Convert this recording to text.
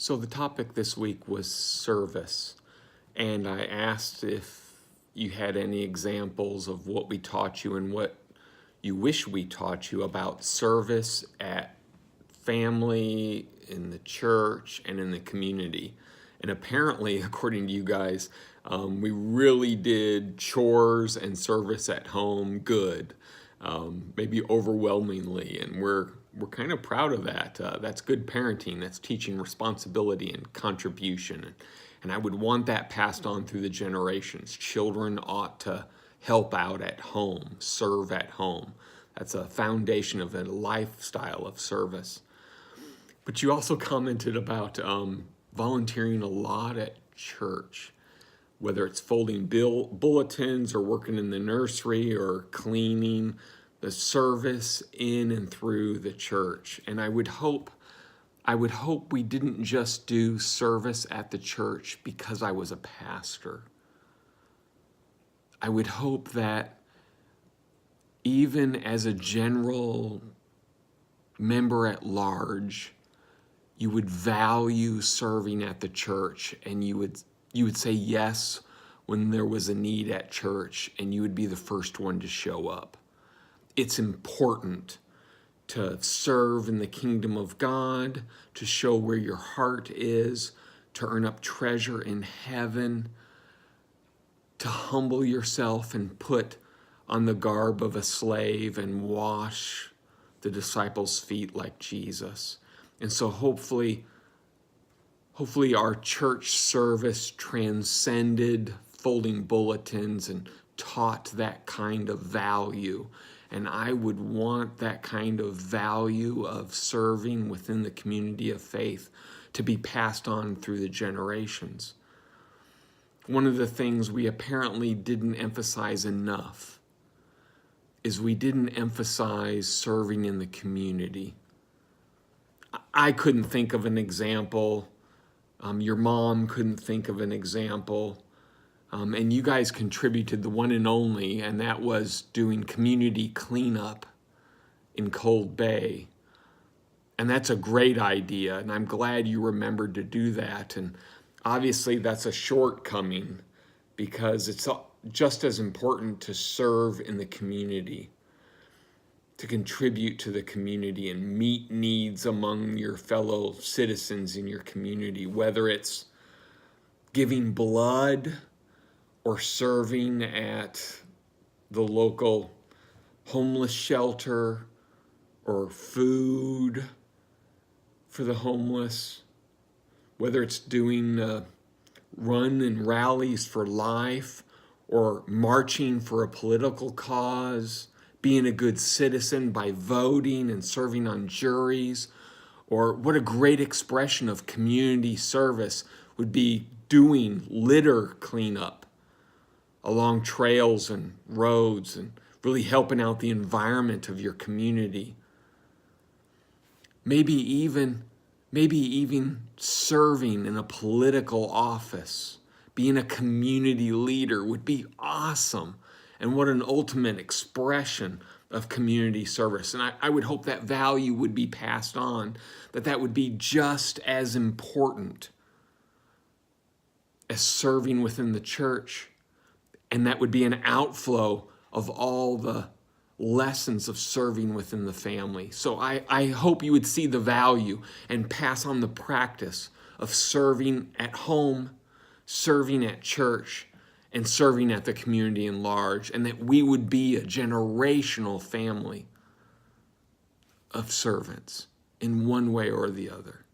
So the topic this week was service, and I asked if you had any examples of what we taught you and what you wish we taught you about service at family, in the church, and in the community. And apparently, according to you guys, we really did chores and service at home good, maybe overwhelmingly, and we're kind of proud of that. That's good parenting. That's teaching responsibility and contribution. And I would want that passed on through the generations. Children ought to help out at home, serve at home. That's a foundation of a lifestyle of service. But you also commented about volunteering a lot at church, whether it's folding bulletins or working in the nursery or cleaning, the service in and through the church. And I would hope we didn't just do service at the church because I was a pastor. I would hope that even as a general member at large, you would value serving at the church, and you would say yes when there was a need at church, and you would be the first one to show up. It's important to serve in the kingdom of God, to show where your heart is, to earn up treasure in heaven, to humble yourself and put on the garb of a slave and wash the disciples' feet like Jesus. And so hopefully our church service transcended folding bulletins and taught that kind of value. And I would want that kind of value of serving within the community of faith to be passed on through the generations. One of the things we apparently didn't emphasize enough is we didn't emphasize serving in the community. I couldn't think of an example. Your mom couldn't think of an example. And you guys contributed the one and only, and that was doing community cleanup in Cold Bay. And that's a great idea, and I'm glad you remembered to do that. And obviously that's a shortcoming because it's just as important to serve in the community, to contribute to the community and meet needs among your fellow citizens in your community, whether it's giving blood or serving at the local homeless shelter or food for the homeless, whether it's doing run and rallies for life or marching for a political cause, being a good citizen by voting and serving on juries, or what a great expression of community service would be doing litter cleanup along trails and roads and really helping out the environment of your community. Maybe even serving in a political office, being a community leader would be awesome. And what an ultimate expression of community service. And I would hope that value would be passed on, that would be just as important as serving within the church. And that would be an outflow of all the lessons of serving within the family. So I hope you would see the value and pass on the practice of serving at home, serving at church, and serving at the community in large, and that we would be a generational family of servants in one way or the other.